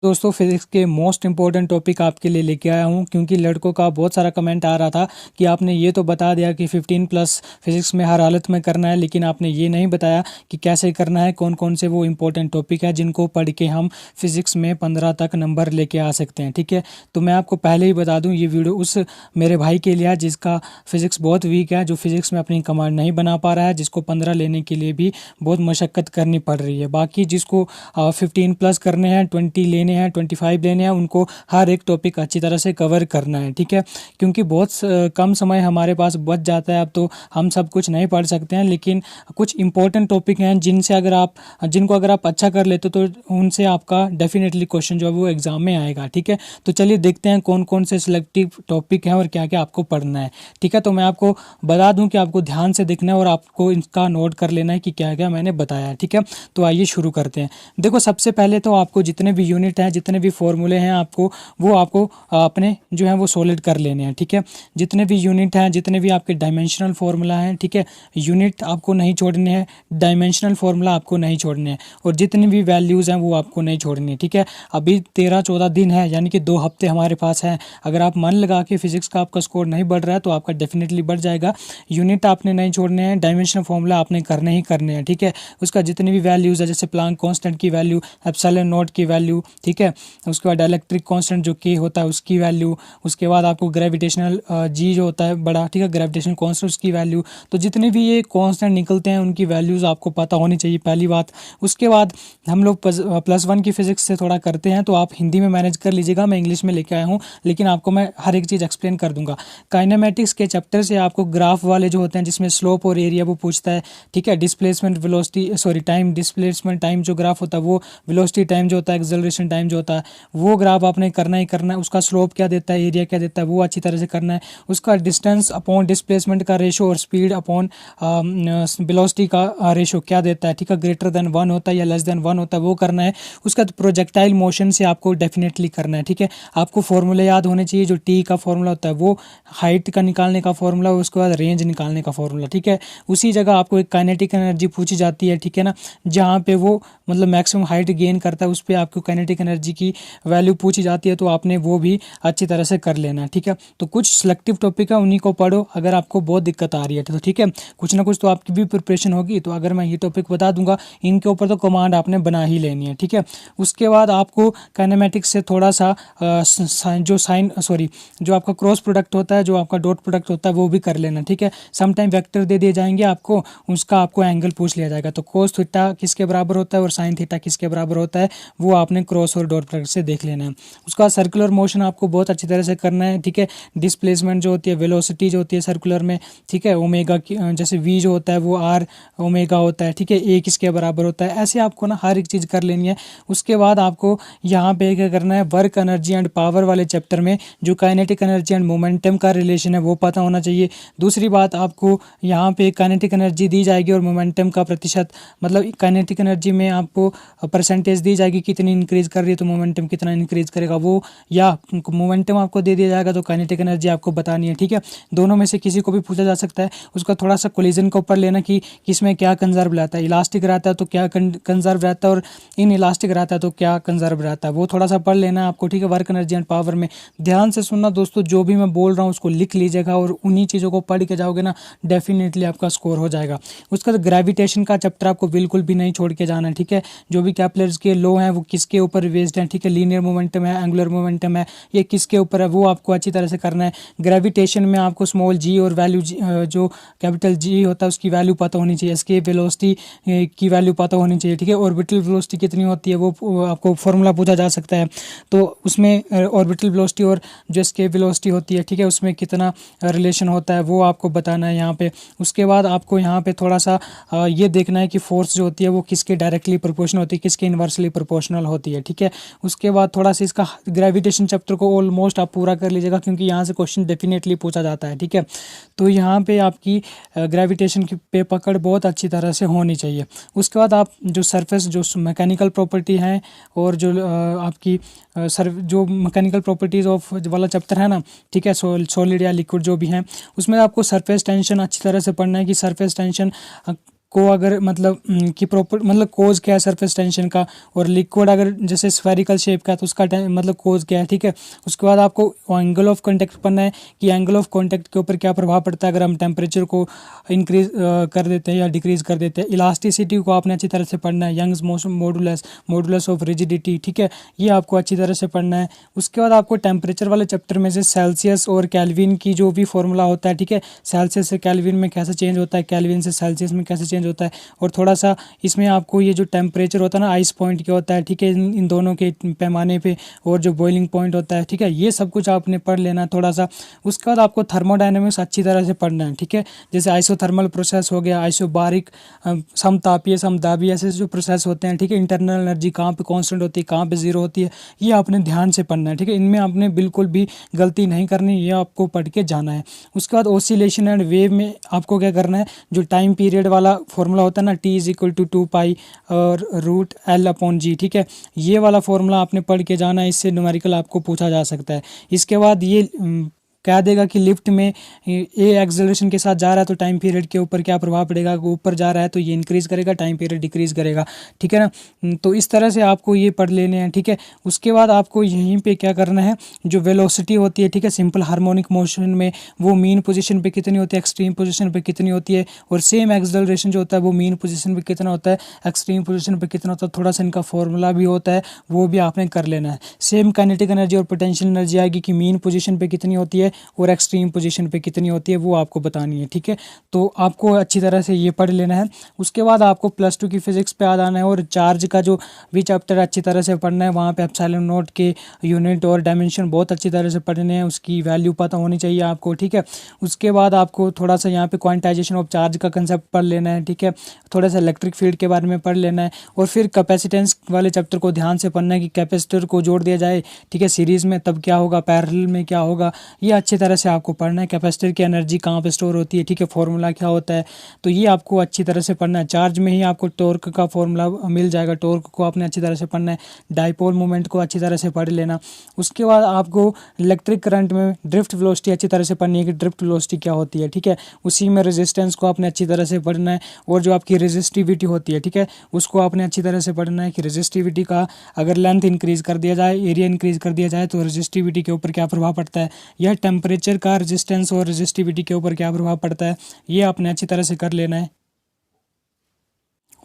दोस्तों फिजिक्स के most important topic आपके लिए लेके आया हूँ, क्योंकि लड़कों का बहुत सारा कमेंट आ रहा था कि आपने ये तो बता दिया कि 15 प्लस फिजिक्स में हर हालत में करना है, लेकिन आपने ये नहीं बताया कि कैसे करना है, कौन कौन से वो इंपॉर्टेंट टॉपिक है जिनको पढ़ के हम फिजिक्स में 15 तक नंबर लेके आ सकते हैं। ठीक है, तो मैं आपको पहले ही बता दूँ, ये वीडियो उस मेरे भाई के लिए है जिसका फिजिक्स बहुत वीक है, जो फिजिक्स में अपनी कमांड नहीं बना पा रहा है, जिसको 15 लेने के लिए भी बहुत मशक्क़त करनी पड़ रही है। बाकी जिसको 15 प्लस करने हैं, 20 लेने हैं, 25 लेने हैं, उनको हर एक टॉपिक अच्छी तरह से कवर करना है। ठीक है, क्योंकि बहुत कम समय हमारे पास बच जाता है, अब तो हम सब कुछ नहीं पढ़ सकते हैं, लेकिन कुछ इंपॉर्टेंट टॉपिक हैं जिनको अगर आप अच्छा कर लेते तो उनसे आपका डेफिनेटली क्वेश्चन जो है वो एग्जाम में आएगा। ठीक है, तो चलिए देखते हैं कौन कौन से सिलेक्टिव टॉपिक हैं और क्या क्या आपको पढ़ना है। ठीक है, तो मैं आपको बता दूं कि आपको ध्यान से देखना है और आपको इसका नोट कर लेना है कि क्या क्या मैंने बताया है। ठीक है, तो आइए शुरू करते हैं। देखो, सबसे पहले तो आपको जितने भी यूनिट हैं, जितने भी फॉर्मूले हैं, आपको अपने जो है वो सॉलिड कर लेने हैं। ठीक है, जितने भी यूनिट हैं, जितने भी आपके डायमेंशनल फार्मूला हैं, ठीक है, यूनिट आपको नहीं छोड़ने हैं, डायमेंशनल फार्मूला आपको नहीं छोड़ने हैं, और जितनी भी वैल्यूज़ हैं वो आपको नहीं छोड़नी है। ठीक है, अभी 13-14 दिन है, यानी कि 2 हफ्ते हमारे पास हैं। अगर आप मन लगा के फिजिक्स का आपका स्कोर नहीं बढ़ रहा है तो आपका डेफिनेटली बढ़ जाएगा। यूनिट आपने नहीं छोड़ने हैं, डायमेंशनल फार्मूला आपने करने ही करने हैं। ठीक है, उसका जितनी भी वैल्यूज़ है, जैसे प्लांक कांस्टेंट की वैल्यू, एप्सिलॉन नॉट की वैल्यू, ठीक है, उसके बाद इलेक्ट्रिक कांस्टेंट जो के होता है उसकी वैल्यू, उसके बाद आपको ग्रेविटेशनल जी जो होता है बड़ा, ठीक है, ग्रेविटेशनल कांस्टेंट उसकी वैल्यू, तो जितने भी ये कांस्टेंट निकलते हैं उनकी वैल्यूज़ आपको पता होनी चाहिए, पहली बात। उसके बाद हम लोग +1 की फिजिक्स से थोड़ा करते हैं, तो आप हिंदी में मैनेज कर लीजिएगा, मैं इंग्लिश में लेके आया हूँ, लेकिन आपको मैं हर एक चीज़ एक्सप्लेन कर दूंगा। काइनेमेटिक्स के चैप्टर से आपको ग्राफ वाले जो होते हैं, जिसमें स्लोप और एरिया वो पूछता है। ठीक है, displacement velocity time, displacement time जो ग्राफ होता है वो, वेलोसिटी टाइम जो होता है, एक्सेलरेशन टाइम जो होता है वो ग्राफ आपने करना ही करना है। उसका स्लोप क्या देता है, एरिया क्या देता है, वो अच्छी तरह से करना है। उसका डिस्टेंस अपॉन डिस्प्लेसमेंट का रेशो और स्पीड अपॉन वेलोसिटी का रेशो क्या देता है, ठीक है, ग्रेटर देन 1 होता है या लेस देन 1 होता है, वो करना है। उसका प्रोजेक्टाइल मोशन से आपको डेफिनेटली करना है। ठीक है, आपको फॉर्मूले याद होने चाहिए। जो टी का फॉर्मूला होता है वो हाइट का निकालने का फॉर्मूला, उसके बाद रेंज निकालने का फॉर्मूला। ठीक है, उसी जगह आपको एक काइनेटिक एनर्जी पूछी जाती है, ठीक है ना, जहाँ पे वो मतलब मैक्सिमम हाइट गेन करता है, उस पर आपको काइनेटिक एनर्जी की वैल्यू पूछी जाती है, तो आपने वो भी अच्छी तरह से कर लेना है। ठीक है, तो कुछ सिलेक्टिव टॉपिक है, उन्हीं को पढ़ो अगर आपको बहुत दिक्कत आ रही है तो। ठीक है, कुछ ना कुछ तो आपकी भी प्रिपरेशन होगी, तो अगर मैं ये टॉपिक बता दूंगा, इनके ऊपर तो कमांड आपने बना ही लेनी है। ठीक है, उसके बाद आपको काइनेमेटिक्स से थोड़ा सा जो आपका क्रॉस प्रोडक्ट होता है, जो आपका डॉट प्रोडक्ट होता है, वो भी कर लेना। ठीक है, समटाइम वेक्टर दे दिए जाएंगे आपको, उसका आपको एंगल पूछ लिया जाएगा, तो कोस थीटा किसके बराबर होता है और साइन थीटा किसके बराबर होता है, वो आपने क्रॉस और डॉट प्रोडक्ट से देख लेना है। उसका सर्कुलर मोशन आपको बहुत अच्छी तरह से करना है। ठीक है, डिस्प्लेसमेंट जो होती है, वेलोसिटी जो होती है सर्कुलर में, ठीक है, ओमेगा की जैसे वी जो होता है वो आर ओमेगा होता है, ठीक है, ए किसके बराबर होता है, ऐसे आपको ना हर एक चीज़ कर लेनी है। उसके बाद आपको यहाँ पे क्या करना है, वर्क एनर्जी एंड पावर वाले चैप्टर में जो काइनेटिक एनर्जी एंड मोमेंटम का रिलेशन है वो पता होना चाहिए। दूसरी बात, आपको यहाँ पे काइनेटिक एनर्जी दी जाएगी और मोमेंटम का प्रतिशत, मतलब काइनेटिक एनर्जी में आपको परसेंटेज दी जाएगी कितनी इंक्रीज कर रही है, तो मोमेंटम कितना इंक्रीज करेगा वो, या मोमेंटम आपको दे दिया जाएगा तो काइनेटिक एनर्जी आपको बतानी है। ठीक है, दोनों में से किसी को भी पूछा जा सकता है। उसका थोड़ा सा कोलिजन के ऊपर लेना कि किसमें क्या कंजर्व रहता है, इलास्टिक रहता है तो क्या कंजर्व रहता है, और इन इलास्टिक रहता है तो क्या कंजर्व रहता है, वो थोड़ा सा पढ़ लेना है आपको। ठीक है, वर्क एनर्जी एंड पावर में ध्यान से सुनना दोस्तों, जो भी मैं बोल रहा हूँ उसको लिख लीजिएगा, और उन्हीं चीज़ों को पढ़ के जाओगे ना, डेफिनेटली आपका स्कोर हो जाएगा। उसका ग्रेविटेशन का चैप्टर आपको बिल्कुल भी नहीं छोड़ के जाना है। ठीक है, जो भी कैपलर्स के लॉ हैं वो किसके ऊपर बेस्ड हैं, ठीक है, लीनियर मोमेंटम है, एंगुलर मोमेंटम है, ये किसके ऊपर है, वो आपको अच्छी तरह से करना है। ग्रेविटेशन में आपको स्मॉल जी और वैल्यू जो कैपिटल जी होता है उसकी वैल्यू पता होनी चाहिए, एस्केप वेलोसिटी की वैल्यू पता होनी चाहिए। ठीक है, ऑर्बिटल वेलोसिटी कितनी होती है वो आपको फॉर्मूला पूछा जा सकता है, तो उसमें ऑर्बिटल वेलोसिटी और जो एस्केप वेलोसिटी होती है, ठीक है, उसमें कितना रिलेशन होता है वो आपको बताना है यहाँ पे। उसके बाद आपको यहाँ पे थोड़ा सा ये देखना है कि फोर्स जो होती है वो किसके डायरेक्टली प्रोपोर्शनल होती है, किसके इन्वर्सली प्रोपोर्शनल होती है। ठीक है, उसके बाद थोड़ा सा इसका ग्रेविटेशन चैप्टर को ऑलमोस्ट आप पूरा कर लीजिएगा, क्योंकि यहाँ से क्वेश्चन डेफिनेटली पूछा जाता है। ठीक है, तो यहाँ पे आपकी ग्रेविटेशन की पे पकड़ बहुत अच्छी तरह से होनी चाहिए। उसके बाद आप जो सरफेस जो मैकेनिकल प्रॉपर्टी हैं और जो आपकी जो मैकेनिकल प्रॉपर्टीज़ ऑफ वाला चैप्टर है ना, ठीक है, सॉलिड या लिक्विड जो भी हैं, उसमें आपको सरफेस टेंशन अच्छी तरह से पढ़ना है कि सरफेस टेंशन को अगर मतलब कि प्रॉपर मतलब कोज क्या है सरफेस टेंशन का, और लिक्विड अगर जैसे स्फेरिकल शेप का तो उसका मतलब कोज क्या है, ठीक है। उसके बाद आपको एंगल ऑफ कांटेक्ट पढ़ना है कि एंगल ऑफ कांटेक्ट के ऊपर क्या प्रभाव पड़ता है अगर हम टेम्परेचर को इंक्रीज कर देते हैं या डिक्रीज कर देते हैं। इलास्टिसिटी को आपने अच्छी तरह से पढ़ना है, Young's motion modulus, modulus of rigidity, ठीक है, ये आपको अच्छी तरह से पढ़ना है। उसके बाद आपको टेम्परेचर वाले चैप्टर में से सेल्सियस और केल्विन की जो भी फॉर्मूला होता है, ठीक है, सेल्सियस से केल्विन में कैसे चेंज होता है, केल्विन से सेल्सियस में कैसे चेंज होता है, और थोड़ा सा इसमें आपको ये जो टेम्परेचर होता है ना आइस पॉइंट क्या होता है, ठीक है, इन दोनों के पैमाने पे, और जो बॉइलिंग पॉइंट होता है, ठीक है, ये सब कुछ आपने पढ़ लेना थोड़ा सा। उसके बाद आपको थर्मोडायनेमिक्स अच्छी तरह से पढ़ना है, ठीक है, जैसे आइसोथर्मल प्रोसेस हो गया, आइसोबारिक, समतापीय, समदाबी, ऐसे जो प्रोसेस होते हैं, ठीक है, इंटरनल एनर्जी कहाँ पे कांस्टेंट होती है, कहाँ पे जीरो होती है, ये आपने ध्यान से पढ़ना है, ठीक है, इनमें आपने बिल्कुल भी गलती नहीं करनी, ये आपको पढ़ के जाना है। उसके बाद ऑसिलेशन एंड वेव में आपको क्या करना है, जो टाइम पीरियड वाला फॉर्मूला होता है ना, टी इज इक्वल टू 2 पाई और रूट एल अपॉन जी, ठीक है, ये वाला फॉर्मूला आपने पढ़ के जाना है, इससे न्यूमेरिकल आपको पूछा जा सकता है। इसके बाद ये कह देगा कि लिफ्ट में ए एक्सेलरेशन के साथ जा रहा है तो टाइम पीरियड के ऊपर क्या प्रभाव पड़ेगा, ऊपर जा रहा है तो ये इंक्रीज करेगा, टाइम पीरियड डिक्रीज करेगा, ठीक है ना। तो इस तरह से आपको ये पढ़ लेने हैं, ठीक है। उसके बाद आपको यहीं पे क्या करना है, जो वेलोसिटी होती है, ठीक है, सिंपल हार्मोनिक मोशन में वो मीन पोजीशन पे कितनी होती है, एक्सट्रीम पोजीशन पे कितनी होती है, और सेम एक्सेलरेशन जो होता है वो मीन पोजीशन पे कितना होता है, एक्सट्रीम पोजीशन पे कितना होता है, थोड़ा सा इनका फॉर्मूला भी होता है, वो भी आपने कर लेना है। सेम काइनेटिक एनर्जी और पोटेंशियल एनर्जी आएगी कि मीन पोजीशन पे कितनी होती है और एक्सट्रीम पोजीशन पे कितनी होती है, वो आपको बतानी है, ठीक है। तो आपको अच्छी तरह से ये पढ़ लेना है। उसके बाद आपको +2 की फिजिक्स पे याद आना है, और चार्ज का जो भी चैप्टर अच्छी तरह से पढ़ना है, वहाँ पे एप्सिलॉन नॉट के यूनिट और डायमेंशन बहुत अच्छी तरह से पढ़ने हैं, उसकी वैल्यू पता होनी चाहिए आपको, ठीक है। उसके बाद आपको थोड़ा सा यहाँ पे क्वांटाइजेशन ऑफ चार्ज का कंसेप्ट पढ़ लेना है, ठीक है, थोड़ा सा इलेक्ट्रिक फील्ड के बारे में पढ़ लेना है, और फिर कैपेसिटेंस वाले चैप्टर को ध्यान से पढ़ना है कि कैपेसिटर को जोड़ दिया जाए, ठीक है, सीरीज में तब क्या होगा, पैरेलल में क्या होगा, ये अच्छी तरह से आपको पढ़ना है। कैपेसिटर की एनर्जी कहाँ पे स्टोर होती है, ठीक है, फॉर्मूला क्या होता है, तो ये आपको अच्छी तरह से पढ़ना है। चार्ज में ही आपको टॉर्क का फॉर्मूला मिल जाएगा, टॉर्क को आपने अच्छी तरह से पढ़ना है, डाइपोल मूवमेंट को अच्छी तरह से पढ़ लेना। उसके बाद आपको इलेक्ट्रिक करंट में ड्रिफ्ट वेलोसिटी अच्छी तरह से पढ़नी है कि ड्रिफ्ट वेलोसिटी क्या होती है, ठीक है। उसी में रेजिस्टेंस को आपने अच्छी तरह से पढ़ना है, और जो आपकी रेजिस्टिविटी होती है, ठीक है, उसको आपने अच्छी तरह से पढ़ना है कि रेजिस्टिविटी का अगर लेंथ इंक्रीज कर दिया जाए, एरिया इंक्रीज कर दिया जाए तो रेजिस्टिविटी के ऊपर क्या प्रभाव पड़ता है, यह टेम्परेचर का रेजिस्टेंस और रेजिस्टिविटी के ऊपर क्या प्रभाव पड़ता है, ये आपने अच्छी तरह से कर लेना है।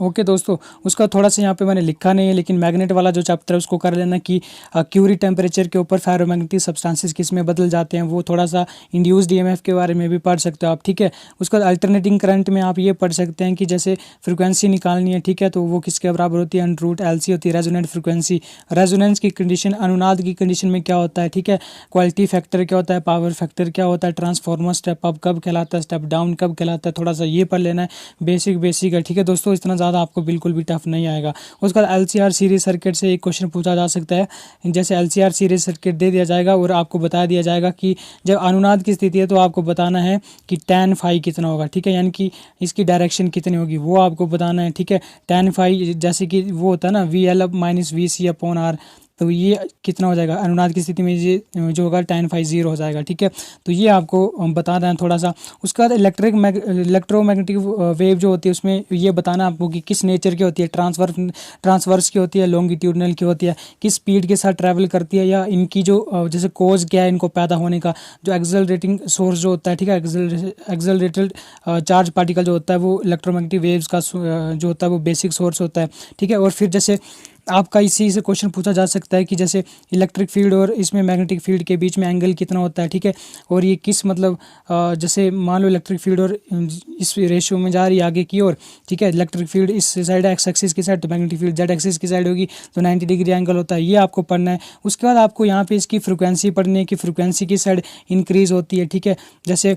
ओके दोस्तों, उसका थोड़ा सा यहाँ पे मैंने लिखा नहीं है, लेकिन मैग्नेट वाला जो चैप्टर है उसको कर लेना कि क्यूरी टेम्परेचर के ऊपर फेरोमैग्नेटिक सब्सटेंसेस किस में बदल जाते हैं, वो थोड़ा सा इंड्यूस्ड ईएमएफ के बारे में भी पढ़ सकते हो आप, ठीक है। उसका अल्टरनेटिंग करंट में आप ये पढ़ सकते हैं कि जैसे फ्रिक्वेंसी निकालनी है, ठीक है, तो वो किसके बराबर होती है, √LC होती है, रेजोनेंट फ्रिक्वेंसी। रेजोनेंस की कंडीशन, अनुनाद की कंडीशन में क्या होता है, ठीक है, क्वालिटी फैक्टर क्या होता है, पावर फैक्टर क्या होता है, ट्रांसफॉर्मर स्टेप अप कब कहलाता है, स्टेप डाउन कब कहलाता है, थोड़ा सा ये पढ़ लेना है, बेसिक है, ठीक है दोस्तों, इतना ज़्यादा आपको बिल्कुल भी टफ नहीं आएगा। उसके बाद LCR सीरीज सर्किट से एक क्वेश्चन पूछा जा सकता है, जैसे LCR सीरीज सर्किट दे दिया जाएगा और आपको बता दिया जाएगा कि जब अनुनाद की स्थिति है तो आपको बताना है कि tan phi कितना होगा, ठीक है, यानी कि इसकी डायरेक्शन कितनी होगी वो आपको बताना है, ठीक है। tan phi जैसे कि वो होता है ना VL minus VC upon R, तो ये कितना हो जाएगा अनुनाद की स्थिति में, ये जो होगा tan phi 0 हो जाएगा, ठीक है। तो ये आपको बताना है थोड़ा सा। उसके बाद इलेक्ट्रोमैग्नेटिक वेव जो होती है उसमें ये बताना आपको कि किस नेचर की होती है, ट्रांसवर्स की होती है, लॉन्गिट्यूडनल की होती है, किस स्पीड के साथ ट्रैवल करती है, या इनकी जो जैसे कोज क्या है इनको पैदा होने का, जो एक्सेलरेटिंग सोर्स जो होता है, ठीक है, एक्सेलरेटेड चार्ज पार्टिकल जो होता है वो इलेक्ट्रोमैग्नेटिक वेव्स का जो होता है वो बेसिक सोर्स होता है, ठीक है। और फिर जैसे आपका इसी से क्वेश्चन पूछा जा सकता है कि जैसे इलेक्ट्रिक फील्ड और इसमें मैग्नेटिक फील्ड के बीच में एंगल कितना होता है, ठीक है, और ये किस मतलब जैसे मान लो इलेक्ट्रिक फील्ड और इस रेशियो में जा रही है आगे की ओर, ठीक है, इलेक्ट्रिक फील्ड इस साइड एक्स एक्सिस की साइड, तो मैग्नेटिक फील्ड जेड एक्सिस की साइड होगी, तो 90 डिग्री एंगल होता है, ये आपको पढ़ना है। उसके बाद आपको यहाँ पे इसकी फ्रिक्वेंसी पढ़नी है कि फ्रिक्वेंसी की साइड इंक्रीज होती है, ठीक है, जैसे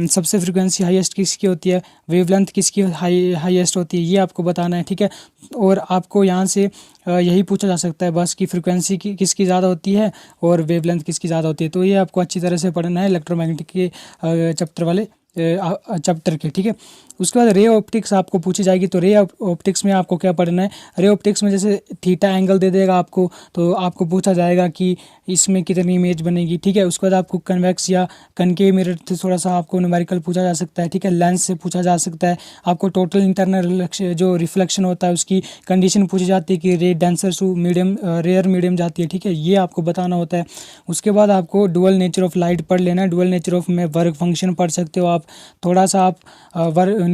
सबसे फ्रिक्वेंसी हाईएस्ट किसकी होती है, वेवलेंथ किसकी हाईएस्ट होती है, ये आपको बताना है, ठीक है। और आपको यहाँ से यही पूछा जा सकता है बस कि फ्रिक्वेंसी की किसकी ज़्यादा होती है और वेवलेंथ किसकी ज़्यादा होती है, तो ये आपको अच्छी तरह से पढ़ना है इलेक्ट्रोमैग्नेटिक के चैप्टर वाले चैप्टर के, ठीक है। उसके बाद रे ऑप्टिक्स आपको पूछी जाएगी, तो रे ऑप्टिक्स में आपको क्या पढ़ना है। रे ऑप्टिक्स में जैसे थीटा एंगल दे देगा आपको, तो आपको पूछा जाएगा कि इसमें कितनी इमेज बनेगी, ठीक है। उसके बाद आपको कन्वेक्स या कनकेव मिरर से थोड़ा सा आपको न्यूमेरिकल पूछा जा सकता है, ठीक है। लेंस से पूछा जा सकता है, आपको टोटल इंटरनल जो रिफ्लेक्शन होता है उसकी कंडीशन पूछी जाती है कि ray denser to medium rare medium जाती है, ठीक है, ये आपको बताना होता है। उसके बाद आपको डुअल नेचर ऑफ लाइट पढ़ लेना है। डुअल नेचर ऑफ में वर्क फंक्शन पढ़ सकते हो आप, थोड़ा सा आप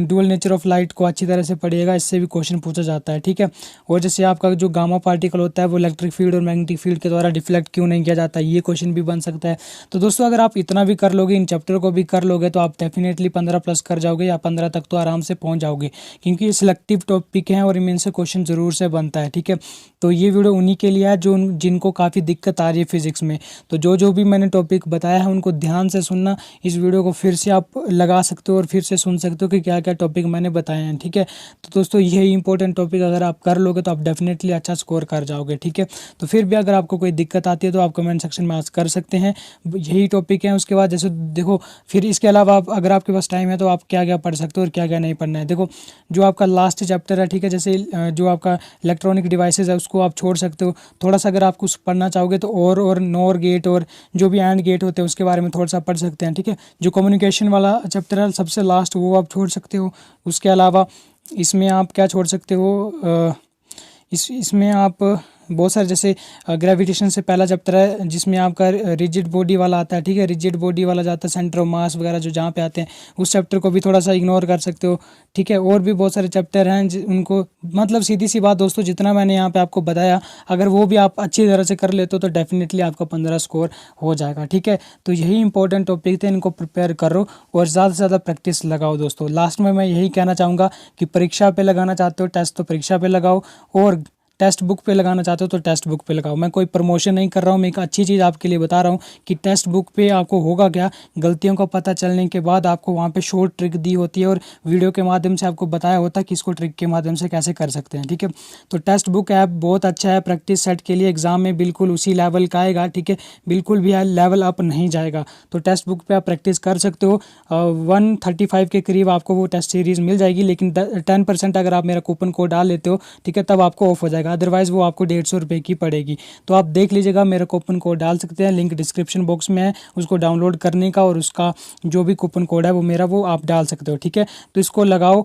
डुअल नेचर ऑफ लाइट को अच्छी तरह से पढ़िएगा, इससे भी क्वेश्चन पूछा जाता है, ठीक है। और जैसे आपका जो गामा पार्टिकल होता है वो इलेक्ट्रिक फील्ड और मैग्नेटिक फील्ड के द्वारा डिफ्लेक्ट क्यों नहीं किया जाता, ये क्वेश्चन भी बन सकता है। तो दोस्तों अगर आप इतना भी कर लोगे, इन चैप्टर को भी कर लोगे, तो आप डेफिनेटली 15 प्लस कर जाओगे, या 15 तक तो आराम से पहुंच जाओगे, क्योंकि ये सिलेक्टिव टॉपिक हैं और इनमें से क्वेश्चन जरूर से बनता है, ठीक है। तो ये वीडियो उन्हीं के लिए है जो जिनको काफ़ी दिक्कत आ रही है फिजिक्स में। तो जो भी मैंने टॉपिक बताया है उनको ध्यान से सुनना, इस वीडियो को फिर से आप लगा सकते हो और फिर से सुन सकते हो कि क्या क्या टॉपिक मैंने बताए हैं, ठीक है। तो दोस्तों यही इंपॉर्टेंट टॉपिक अगर आप कर लोगे तो आप डेफिनेटली अच्छा स्कोर कर जाओगे, ठीक है। तो फिर भी अगर आपको कोई दिक्कत आती है तो आप कमेंट सेक्शन में आज कर सकते हैं, यही टॉपिक है। उसके बाद जैसे देखो, फिर इसके अलावा आप अगर आपके पास टाइम है तो आप क्या क्या पढ़ सकते हो और क्या क्या नहीं पढ़ना है। देखो जो आपका लास्ट चैप्टर है, ठीक है, जैसे जो आपका इलेक्ट्रॉनिक डिवाइसेज है उसको आप छोड़ सकते हो। थोड़ा सा अगर आप कुछ पढ़ना चाहोगे तो और नॉर गेट और जो भी एंड गेट होते हैं उसके बारे में थोड़ा सा पढ़ सकते हैं, ठीक है। जो कम्युनिकेशन वाला चैप्टर है सबसे लास्ट, वो आप छोड़ सकते हो। उसके अलावा इसमें आप क्या छोड़ सकते हो, इसमें आप बहुत सारे जैसे ग्रेविटेशन से पहला चैप्टर है जिसमें आपका रिजिड बॉडी वाला आता है, ठीक है। रिजिड बॉडी वाला जाता है सेंटर ऑफ मास वगैरह जो जहाँ पे आते हैं, उस चैप्टर को भी थोड़ा सा इग्नोर कर सकते हो, ठीक है। और भी बहुत सारे चैप्टर हैं उनको, मतलब सीधी सी बात दोस्तों, जितना मैंने यहाँ पे आपको बताया अगर वो भी आप अच्छी तरह से कर लेते हो तो डेफिनेटली आपका 15 स्कोर हो जाएगा, ठीक है। तो यही इंपॉर्टेंट टॉपिक थे, इनको प्रिपेयर करो और ज़्यादा से ज़्यादा प्रैक्टिस लगाओ दोस्तों। लास्ट में मैं यही कहना चाहूँगा कि परीक्षा पे लगाना चाहते हो टेस्ट तो परीक्षा पे लगाओ, और टेक्स्ट बुक पे लगाना चाहते हो तो टेक्स्ट बुक पे लगाओ। मैं कोई प्रमोशन नहीं कर रहा हूँ, मैं एक अच्छी चीज़ आपके लिए बता रहा हूँ कि टेक्स्ट बुक पे आपको होगा क्या, गलतियों का पता चलने के बाद आपको वहाँ पे शॉर्ट ट्रिक दी होती है और वीडियो के माध्यम से आपको बताया होता है कि इसको ट्रिक के माध्यम से कैसे कर सकते हैं, ठीक है। तो टेक्स्ट बुक ऐप बहुत अच्छा है प्रैक्टिस सेट के लिए, एग्जाम में बिल्कुल उसी लेवल का आएगा, ठीक है, बिल्कुल भी लेवल अप नहीं जाएगा। तो टेक्स्ट बुक पर आप प्रैक्टिस कर सकते हो। 135 के करीब आपको वो टेस्ट सीरीज़ मिल जाएगी, लेकिन 10% अगर आप मेरा कूपन कोड डाल लेते हो, ठीक है, तब आपको ऑफ हो जाएगा, अदरवाइज वो आपको 150 रुपये की पड़ेगी। तो आप देख लीजिएगा, मेरा कूपन कोड डाल सकते हैं, लिंक डिस्क्रिप्शन बॉक्स में है, उसको डाउनलोड करने का और उसका जो भी कूपन कोड है वो मेरा, वो आप डाल सकते हो, ठीक है। तो इसको लगाओ,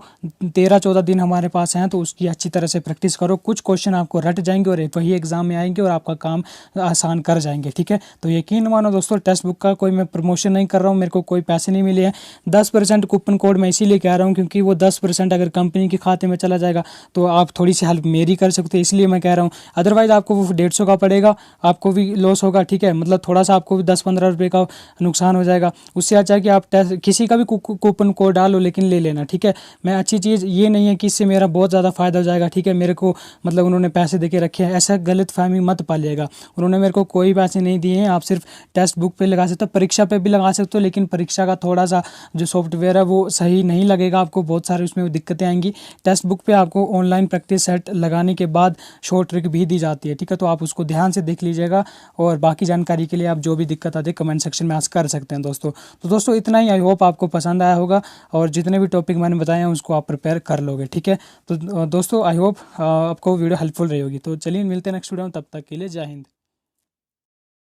13-14 दिन हमारे पास हैं, तो उसकी अच्छी तरह से प्रैक्टिस करो। कुछ क्वेश्चन आपको रट जाएंगे और वही एग्जाम में आएंगे और आपका काम आसान कर जाएंगे, ठीक है। तो यकीन मानो दोस्तों, टेक्स्ट बुक का कोई मैं प्रमोशन नहीं कर रहा हूँ, मेरे को कोई पैसे नहीं मिले हैं। 10% कूपन कोड मैं इसीलिए कह रहा हूँ क्योंकि वो 10% अगर कंपनी के खाते में चला जाएगा तो आप थोड़ी सी हेल्प मेरी कर सकते हो, इसलिए मैं कह रहा हूँ। अदरवाइज आपको वो 150 का पड़ेगा, आपको भी लॉस होगा, ठीक है, मतलब थोड़ा सा आपको भी 10-15 रुपये का नुकसान हो जाएगा। उससे अच्छा है कि आप किसी का भी कूपन कोड डालो लेकिन ले लेना, ठीक है। मैं अच्छी चीज़ ये नहीं है कि इससे मेरा बहुत ज़्यादा फ़ायदा हो जाएगा, ठीक है, मेरे को मतलब उन्होंने पैसे दे के रखे हैं, ऐसा गलत फहमी मत पालिएगा। उन्होंने मेरे को कोई पैसे नहीं दिए हैं, आप सिर्फ टेक्स्ट बुक पे लगा सकते हो, परीक्षा पे भी लगा सकते हो, लेकिन परीक्षा का थोड़ा सा जो सॉफ्टवेयर है वो सही नहीं लगेगा, आपको बहुत सारी उसमें दिक्कतें आएंगी। टेक्स्ट बुक पे आपको ऑनलाइन प्रैक्टिस सेट लगाने के बाद शॉर्ट ट्रिक भी दी जाती है, ठीक है। तो आप उसको ध्यान से देख लीजिएगा और बाकी जानकारी के लिए आप जो भी दिक्कत आती है कमेंट सेक्शन में आस्क कर सकते हैं दोस्तों। तो दोस्तों इतना ही, आई होप आपको पसंद आया होगा और जितने भी टॉपिक मैंने बताए हैं उसको आप प्रिपेयर कर लोगे, ठीक है। तो दोस्तों आई होप आपको वीडियो हेल्पफुल रही होगी। तो चलिए मिलते हैं नेक्स्ट वीडियो में, तब तक के लिए जय हिंद।